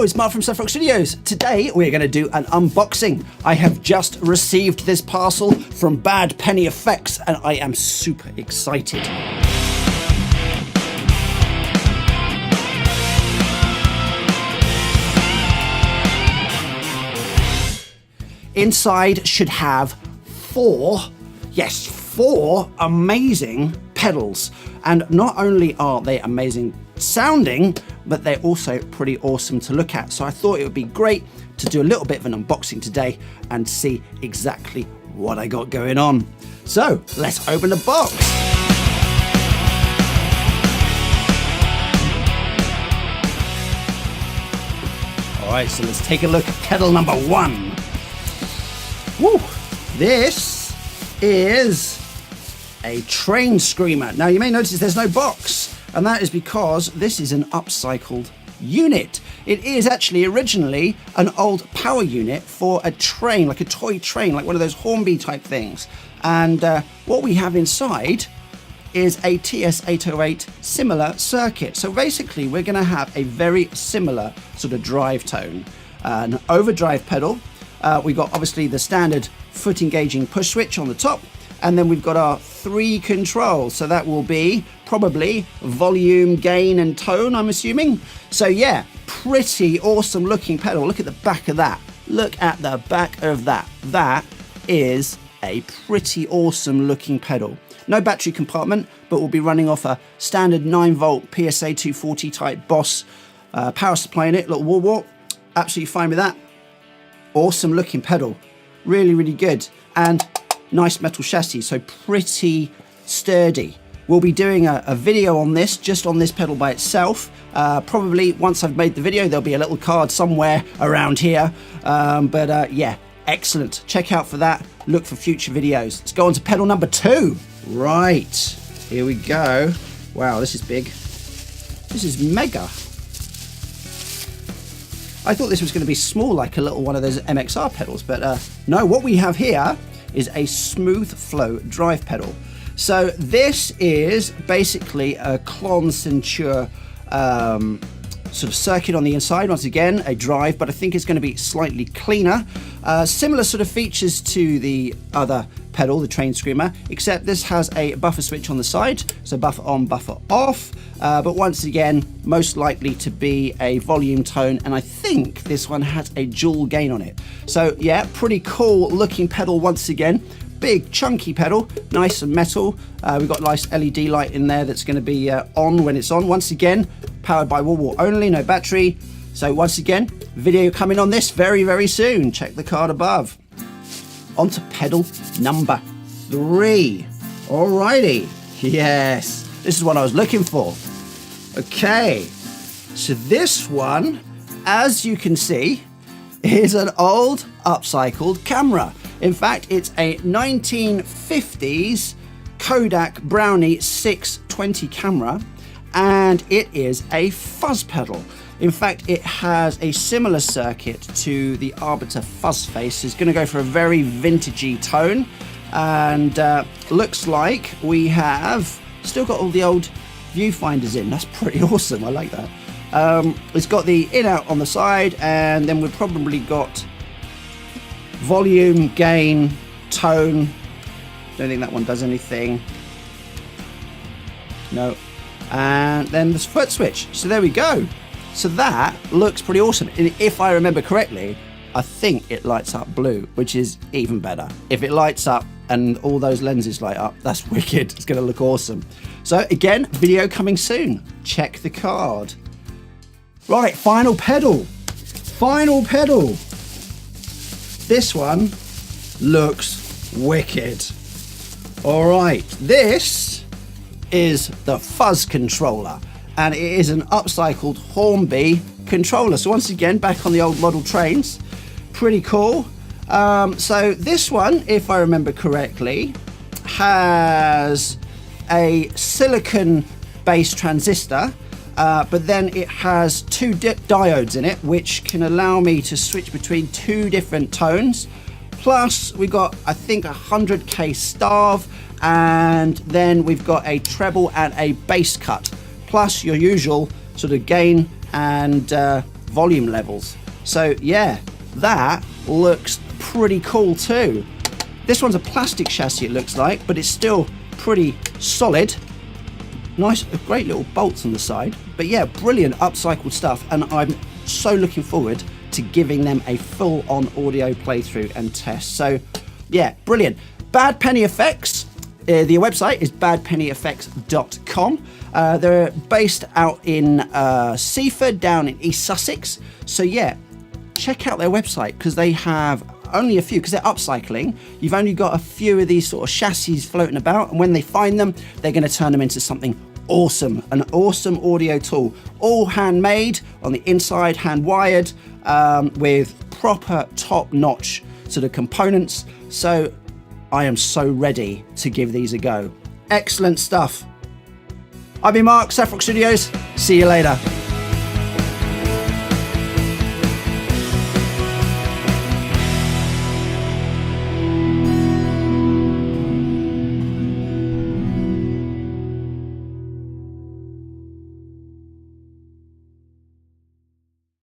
it's Mark from Saphrox Studios. Today we're going to do an unboxing. I have just received this parcel from Bad Penny Effects and I am super excited. Inside should have four amazing pedals. And not only are they amazing sounding, but they're also pretty awesome to look at. So I thought it would be great to do a little bit of an unboxing today and see exactly what I got going on. So let's open the box. All right, so let's take a look at pedal number one. Woo! This is a train screamer. Now you may notice there's no box, and that is because this is an upcycled unit. It is actually originally an old power unit for a train, like a toy train, like one of those Hornby type things. And what we have inside is a TS808 similar circuit. So basically we're going to have a very similar sort of drive tone. An overdrive pedal. We've got obviously the standard foot engaging push switch on the top, and then we've got our three controls. So that will be probably volume, gain and tone, I'm assuming. So yeah, pretty awesome looking pedal. Look at the back of that. Look at the back of that. That is a pretty awesome looking pedal. No battery compartment, but we'll be running off a standard 9-volt PSA 240 type Boss power supply in it. Little wall wart, absolutely fine with that. Awesome looking pedal, really, really good. And nice metal chassis, so pretty sturdy. We'll be doing a video on this, just on this pedal by itself. Probably once I've made the video, there'll be a little card somewhere around here. Yeah, excellent. Check out for that. Look for future videos. Let's go on to pedal number two. Right, here we go. Wow, this is big. This is mega. I thought this was going to be small, like a little one of those MXR pedals, but no, what we have here is a smooth flow drive pedal. So this is basically a Clon Ceinture sort of circuit on the inside. Once again, a drive, but I think it's going to be slightly cleaner. Similar sort of features to the other pedal, the Train Screamer, except this has a buffer switch on the side, so buffer on, buffer off. But once again, most likely to be a volume tone, and I think this one has a dual gain on it. So yeah, pretty cool looking pedal once again. Big chunky pedal, nice and metal. We've got a nice LED light in there that's going to be on when it's on. Once again, powered by wall wart only, no battery. So once again, video coming on this very, very soon. Check the card above. On to pedal number three. Alrighty, yes, this is what I was looking for. Okay, so this one, as you can see, is an old upcycled camera. In fact, it's a 1950s Kodak Brownie 620 camera, and it is a fuzz pedal. In fact, it has a similar circuit to the Arbiter fuzz face. It's going to go for a very vintagey tone, and looks like we have still got all the old viewfinders in. That's pretty awesome. I like that. It's got the in-out on the side, and then we've probably got volume, gain, tone. Don't think that one does anything. No. And then the foot switch. So there we go. So that looks pretty awesome. And if I remember correctly, I think it lights up blue, which is even better. If it lights up and all those lenses light up, that's wicked. It's going to look awesome. So again, video coming soon. Check the card. Right, final pedal. Final pedal. This one looks wicked. All right, this is the Fuzz Controller, and it is an upcycled Hornby controller. So once again, back on the old model trains. Pretty cool. So this one, if I remember correctly, has a silicon based transistor, but then it has two diodes in it, which can allow me to switch between two different tones. Plus we got, I think, 100k starve, and then we've got a treble and a bass cut, plus your usual sort of gain and volume levels. So yeah, that looks pretty cool too. This one's a plastic chassis, it looks like, but it's still pretty solid. Nice, great little bolts on the side. But yeah, brilliant upcycled stuff, and I'm so looking forward to giving them a full-on audio playthrough and test. So yeah, brilliant. Bad Penny Effects, their website is badpennyeffects.com. They're based out in Seaford, down in East Sussex. So yeah, check out their website, because they have only a few, because they're upcycling. You've only got a few of these sort of chassis floating about, and when they find them, they're going to turn them into something awesome, an awesome audio tool, all handmade on the inside, hand wired, with proper top-notch sort of components. So I am so ready to give these a go. Excellent stuff. I've been Mark, Saphrox Studios. See you later.